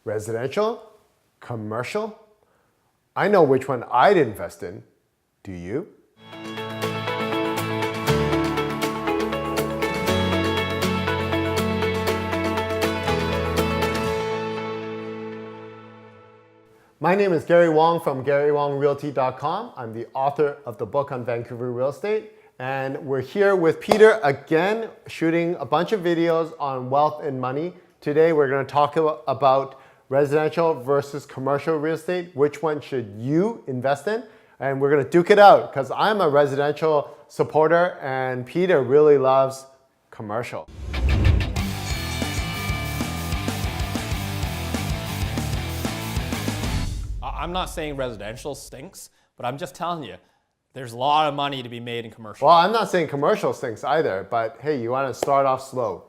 Residential? Commercial? I know which one I'd invest in. Do you? My name is Gary Wong from GaryWongRealty.com. I'm the author of the book on Vancouver real estate. And we're here with Peter again, shooting a bunch of videos on wealth and money. Today, we're going to talk about residential versus commercial real estate. Which one should you invest in? And we're going to duke it out because I'm a residential supporter and Peter really loves commercial. I'm not saying residential stinks, but I'm just telling you, there's a lot of money to be made in commercial. Well, I'm not saying commercial stinks either, but hey, you want to start off slow.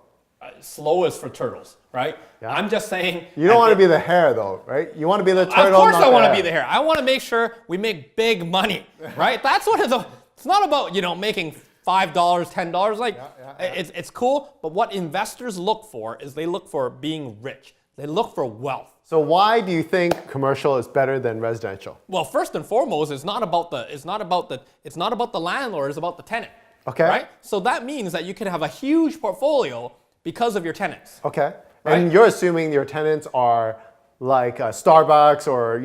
Slow is for turtles, right? Yeah. I'm just saying. You don't want to be the hare though, right? You want to be the turtle. Of course not I want the to be the hare. I want to make sure we make big money, right? That's what it's not about, making $5, $10. Like, it's cool, but what investors look for is they look for being rich. They look for wealth. So why do you think commercial is better than residential? Well, first and foremost, it's not about the landlord, it's about the tenant. Okay. Right? So that means that you can have a huge portfolio because of your tenants. Okay. Right? And you're assuming your tenants are like Starbucks or,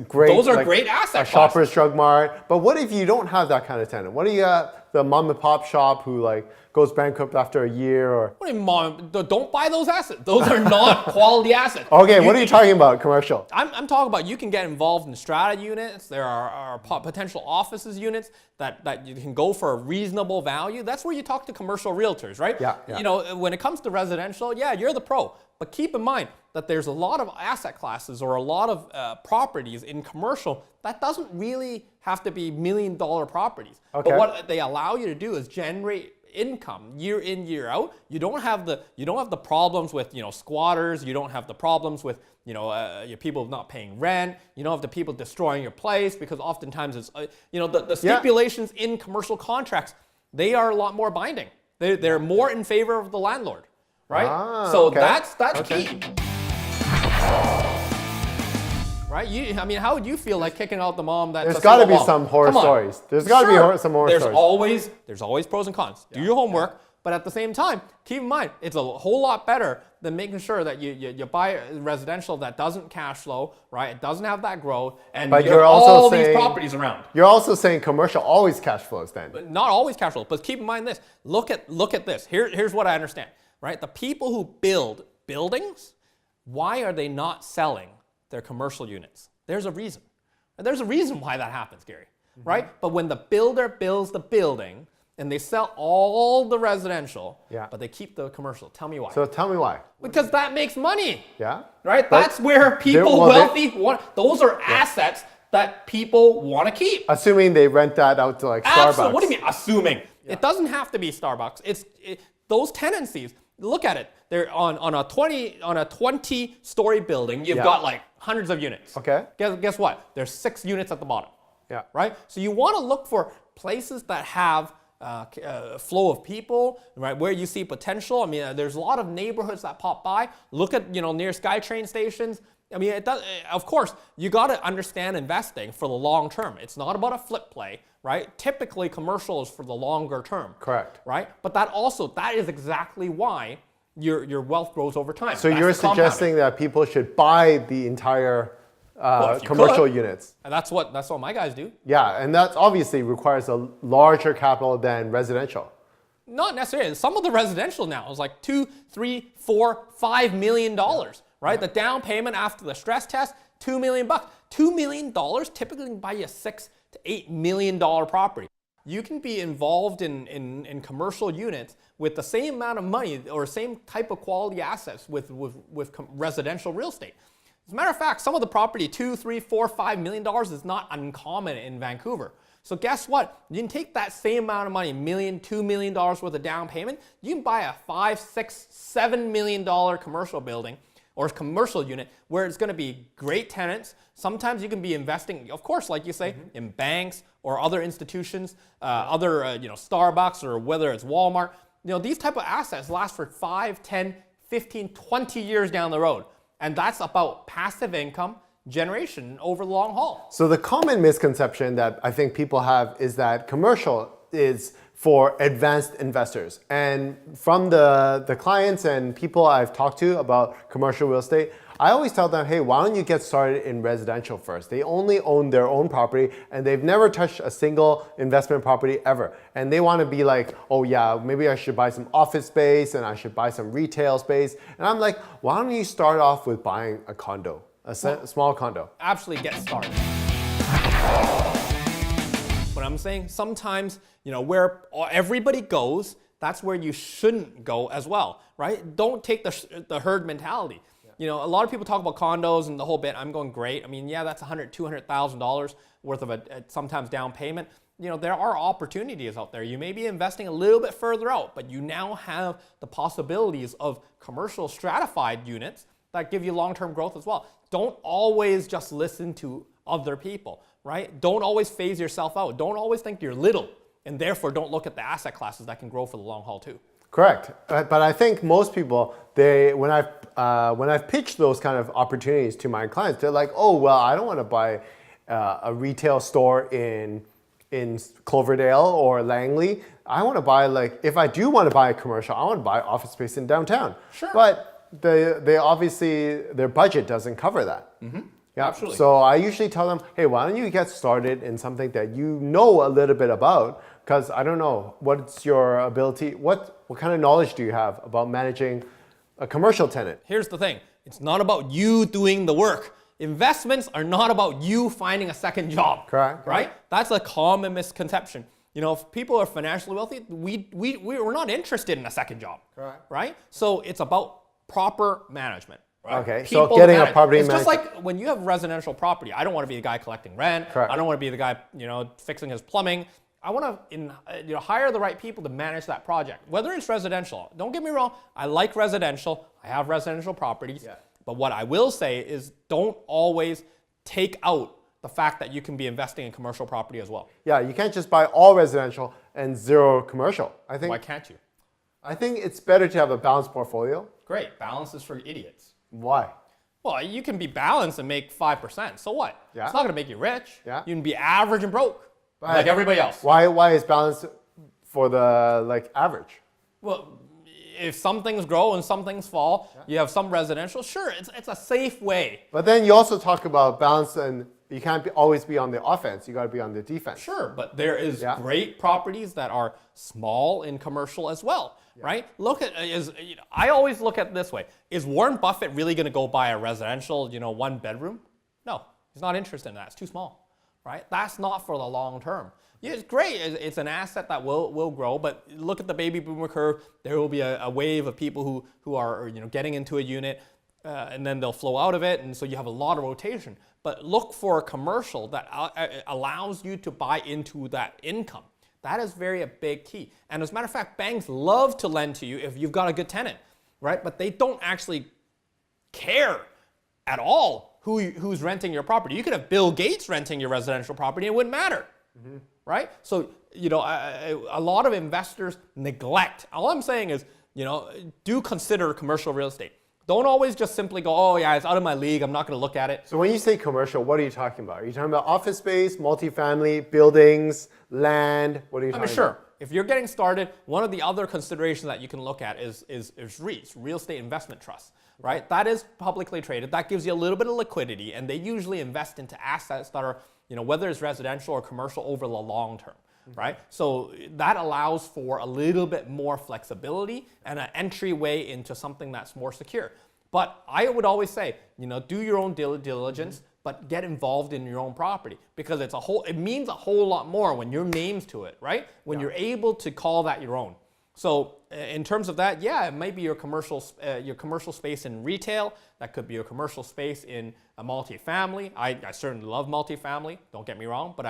great. Those are like great asset a Shoppers Drug Mart. But what if you don't have that kind of tenant? What do you got the mom and pop shop who goes bankrupt after a year or? What do you mean, mom? Don't buy those assets. Those are not quality assets. Okay, what are you talking about, commercial? I'm talking about you can get involved in strata units. There are potential offices units that you can go for a reasonable value. That's where you talk to commercial realtors, right? Yeah. When it comes to residential, yeah, you're the pro. But keep in mind that there's a lot of asset classes or a lot of properties in commercial that doesn't really have to be $1 million properties. Okay. But what they allow you to do is generate income year in, year out. You don't have the problems with squatters. You don't have the problems with your people not paying rent. You don't have the people destroying your place because oftentimes it's the stipulations in commercial contracts, they are a lot more binding. They're more in favor of the landlord, right? So okay. that's key. Right? How would you feel like kicking out the mom that's There's got to be some horror stories. There's got to be some horror stories. There's always pros and cons. Do your homework, but at the same time, keep in mind, it's a whole lot better than making sure that you buy a residential that doesn't cash flow, right? It doesn't have that growth, and but you have all these properties around. You're also saying commercial always cash flows then. But not always cash flow, but keep in mind this. Look at this. Here's what I understand, right? The people who build buildings, why are they not selling their commercial units? There's a reason. And there's a reason why that happens, Gary, right? But when the builder builds the building and they sell all the residential, but they keep the commercial, tell me why. So tell me why. Because that makes money. Yeah. Right? That's where people wealthy want. Those are assets that people want to keep. Assuming they rent that out to Starbucks. Absolutely. What do you mean assuming? Yeah. It doesn't have to be Starbucks. Those tenancies. Look at it. They're on a 20-story building. You've got hundreds of units. Okay. Guess what? There's 6 units at the bottom. Yeah. Right. So you want to look for places that have flow of people, right? Where you see potential. There's a lot of neighborhoods that pop by. Look at near SkyTrain stations. It does. Of course, you got to understand investing for the long term. It's not about a flip play, right? Typically, commercial is for the longer term. Correct. Right. But that is exactly why your wealth grows over time. So you're suggesting that people should buy the entire commercial units. And that's what my guys do. Yeah, and that obviously requires a larger capital than residential. Not necessarily. Some of the residential now is like $2, $3, $4, $5 million. Right? The down payment after the stress test, $2 million. $2 million typically can buy you a $6 to $8 million property. You can be involved in commercial units with the same amount of money or same type of quality assets with residential real estate. As a matter of fact, some of the property, $2, $3, $4, $5 million is not uncommon in Vancouver. So guess what? You can take that same amount of money, $2 million worth of down payment. You can buy a $5, $6, $7 million commercial building or commercial unit where it's going to be great tenants. Sometimes you can be investing, of course, like you say, in banks or other institutions, Starbucks or whether it's Walmart. These type of assets last for 5, 10, 15, 20 years down the road. And that's about passive income generation over the long haul. So the common misconception that I think people have is that commercial is for advanced investors. And from the clients and people I've talked to about commercial real estate, I always tell them, hey, why don't you get started in residential first? They only own their own property and they've never touched a single investment property ever. And they want to be like, oh yeah, maybe I should buy some office space and I should buy some retail space. And I'm like, why don't you start off with buying a condo, a small condo? Absolutely get started. What I'm saying, sometimes, where everybody goes, that's where you shouldn't go as well, right? Don't take the herd mentality. A lot of people talk about condos and the whole bit. I'm going, great. I mean, yeah, that's $100,000, $200,000 worth of a sometimes down payment. There are opportunities out there. You may be investing a little bit further out, but you now have the possibilities of commercial stratified units that give you long-term growth as well. Don't always just listen to other people, right? Don't always phase yourself out. Don't always think you're little, and therefore don't look at the asset classes that can grow for the long haul too. Correct, but I think most people, when I've pitched those kind of opportunities to my clients, they're like, oh well, I don't want to buy a retail store in Cloverdale or Langley. I want to buy, like, if I do want to buy a commercial, I want to buy office space in downtown. Sure. But they obviously, their budget doesn't cover that. Mm-hmm. Yeah. Absolutely. So I usually tell them, hey, why don't you get started in something that you know a little bit about? Because I don't know, what's your ability, what kind of knowledge do you have about managing a commercial tenant? Here's the thing, it's not about you doing the work. Investments are not about you finding a second job. Correct. Right? That's a common misconception. If people are financially wealthy, we're not interested in a second job. Correct. Right? So it's about proper management. Right? Okay, People so getting a manage. property It's just management. like when you have residential property, I don't want to be the guy collecting rent. Correct. I don't want to be the guy, fixing his plumbing. I want to hire the right people to manage that project, whether it's residential. Don't get me wrong, I like residential. I have residential properties. Yeah. But what I will say is don't always take out the fact that you can be investing in commercial property as well. Yeah, you can't just buy all residential and zero commercial. Why can't you? I think it's better to have a balanced portfolio. Great, balance is for idiots. Why? Well, you can be balanced and make 5%. So what? Yeah. It's not going to make you rich. Yeah. You can be average and broke. Right. Like everybody else. Why is balance for the average? Well, if some things grow and some things fall, you have some residential, sure, it's a safe way. But then you also talk about balance, and you can't always be on the offense. You got to be on the defense. Sure, but there is great properties that are small in commercial as well, right? I always look at it this way. Is Warren Buffett really going to go buy a residential, one bedroom? No, he's not interested in that. It's too small. Right? That's not for the long term. Yeah, it's great. It's an asset that will grow, but look at the baby boomer curve. There will be a wave of people who are getting into a unit, and then they'll flow out of it, and so you have a lot of rotation. But look for a commercial that allows you to buy into that income. That is a big key. And as a matter of fact, banks love to lend to you if you've got a good tenant, right? But they don't actually care at all who's renting your property. You could have Bill Gates renting your residential property, and it wouldn't matter, right? So, a lot of investors neglect. All I'm saying is, do consider commercial real estate. Don't always just simply go, oh yeah, it's out of my league, I'm not going to look at it. So when you say commercial, what are you talking about? Are you talking about office space, multifamily, buildings, land? What are you talking about? Sure. If you're getting started, one of the other considerations that you can look at is REITs, real estate investment trusts, right? That is publicly traded. That gives you a little bit of liquidity, and they usually invest into assets that are, whether it's residential or commercial over the long term, right? So that allows for a little bit more flexibility and an entryway into something that's more secure. But I would always say, do your own diligence, but get involved in your own property, because it means a whole lot more when your name's to it, right? When you're able to call that your own. So in terms of that, yeah, it might be your commercial space in retail. That could be your commercial space in a multifamily. I certainly love multifamily. Don't get me wrong, but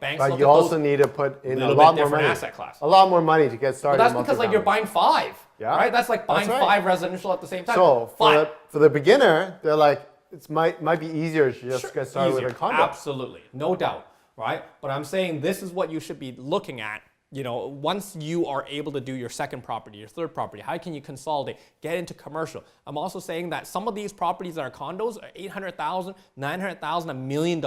banks. But you also need to put in a lot more money. Asset class. A lot more money to get started. But that's because you're buying 5, right? That's like buying 5 residential at the same time. So for the beginner, they're like, it might be easier to just get started with a condo. Absolutely, no doubt, right? But I'm saying this is what you should be looking at once you are able to do your second property, your third property, how can you consolidate, get into commercial? I'm also saying that some of these properties that are condos are $800,000, $900,000, $1 million.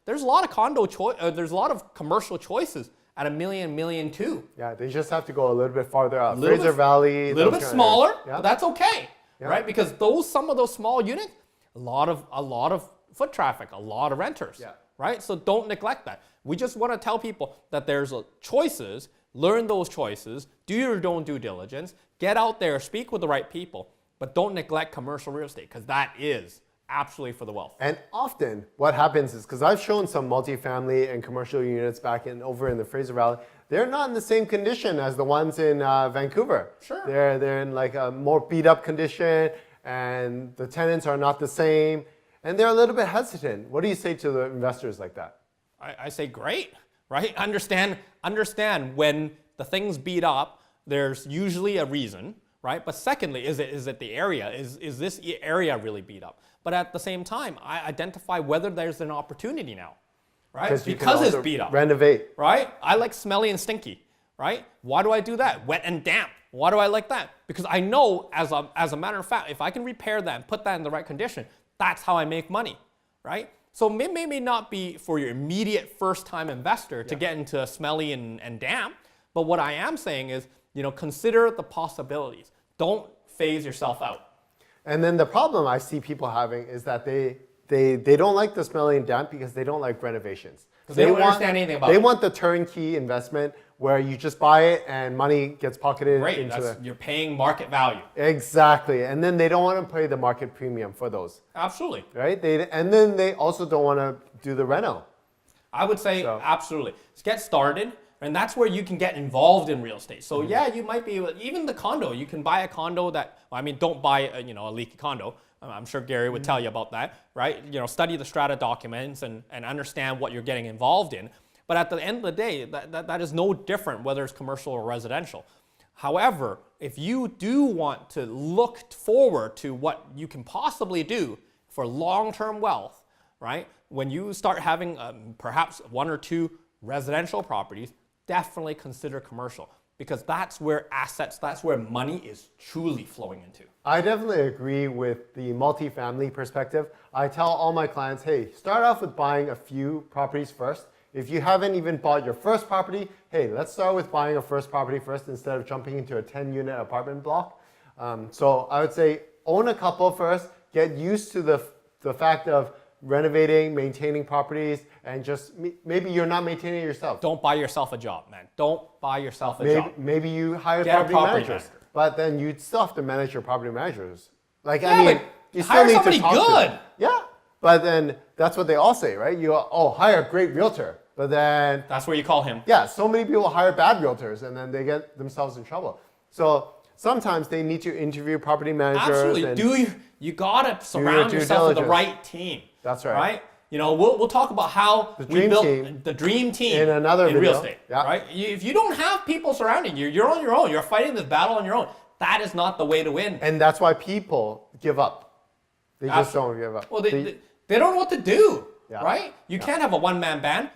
There's a lot of there's a lot of commercial choices at $1 million, $1.2 million. Yeah, they just have to go a little bit farther out. Little Fraser Valley. A little bit smaller, yeah. but that's okay, Yeah. right? Because some of those small units, a lot of foot traffic, a lot of renters, Yeah. right? So don't neglect that. We just want to tell people that there's choices, learn those choices, do your own due diligence, get out there, speak with the right people, but don't neglect commercial real estate because that is absolutely for the wealth. And often what happens is, because I've shown some multifamily and commercial units over in the Fraser Valley, they're not in the same condition as the ones in Vancouver. Sure. They're in like a more beat up condition and the tenants are not the same and they're a little bit hesitant. What do you say to the investors like that? I say great, right? Understand when the things beat up, there's usually a reason, right? But secondly, is it the area? Is this area really beat up? But at the same time, I identify whether there's an opportunity now, right? Because it's beat up. Renovate. Right? I like smelly and stinky, right? Why do I do that? Wet and damp. Why do I like that? Because I know, as a matter of fact, if I can repair that and put that in the right condition, that's how I make money, right? So it may not be for your immediate first-time investor to get into smelly and damp, but what I am saying is, consider the possibilities. Don't phase yourself out. And then the problem I see people having is that they don't like the smelly and damp because they don't like renovations. Because they don't understand anything about it. They want the turnkey investment where you just buy it and money gets pocketed into you're paying market value. Exactly. And then they don't want to pay the market premium for those. Absolutely. Right? And then they also don't want to do the reno. I would say absolutely. Let's get started. And that's where you can get involved in real estate. So yeah, you might be, even the condo, you can buy a condo don't buy a leaky condo. I'm sure Gary would tell you about that, right? Study the strata documents and understand what you're getting involved in. But at the end of the day, that is no different whether it's commercial or residential. However, if you do want to look forward to what you can possibly do for long-term wealth, right? When you start having perhaps one or two residential properties, definitely consider commercial because that's where money is truly flowing into. I definitely agree with the multifamily perspective. I tell all my clients, hey, start off with buying a few properties first. If you haven't even bought your first property, hey, let's start with buying a first property first instead of jumping into a 10-unit apartment block. So I would say own a couple first, get used to the fact of renovating, maintaining properties, and just maybe you're not maintaining it yourself. Don't buy yourself a job, man. Don't buy yourself a job. Maybe you hire Get a property managers, but then you still have to manage your property managers. You still need to talk to them. Yeah, but then that's what they all say, right? Hire a great realtor, but then that's where you call him. Yeah, so many people hire bad realtors, and then they get themselves in trouble. So sometimes they need to interview property managers. Absolutely. You gotta surround yourself with the right team. That's right. Right? We'll talk about how we built the dream team in another video. Real estate. Yeah. Right? If you don't have people surrounding you, you're on your own. You're fighting this battle on your own. That is not the way to win. And that's why people give up. They just don't give up. Well, they don't know what to do. Yeah. Right? You can't have a one-man band.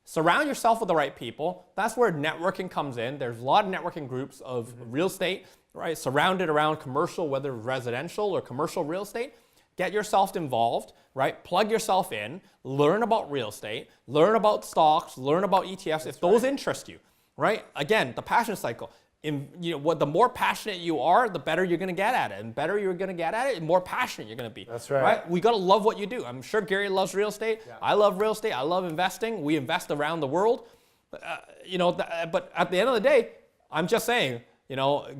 Surround yourself with the right people. That's where networking comes in. There's a lot of networking groups of real estate, right? Surrounded around commercial, whether residential or commercial real estate. Get yourself involved, right? Plug yourself in, learn about real estate, learn about stocks, learn about ETFs if those interest you, right? Again, the passion cycle. The more passionate you are, the better you're going to get at it. And better you're going to get at it, the more passionate you're going to be. That's right. We got to love what you do. I'm sure Gary loves real estate. Yeah. I love real estate. I love investing. We invest around the world. But at the end of the day, I'm just saying,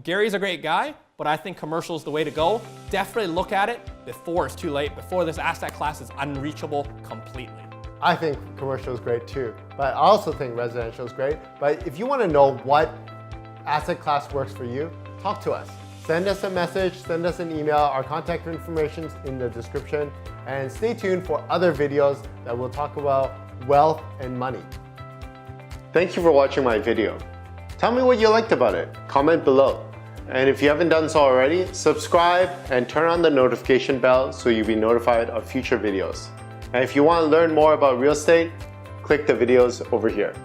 Gary's a great guy, but I think commercial is the way to go. Definitely look at it before it's too late, before this asset class is unreachable completely. I think commercial is great too, but I also think residential is great. But if you want to know what asset class works for you, talk to us. Send us a message, send us an email. Our contact information is in the description. And stay tuned for other videos that will talk about wealth and money. Thank you for watching my video. Tell me what you liked about it. Comment below. And if you haven't done so already, subscribe and turn on the notification bell so you'll be notified of future videos. And if you want to learn more about real estate, click the videos over here.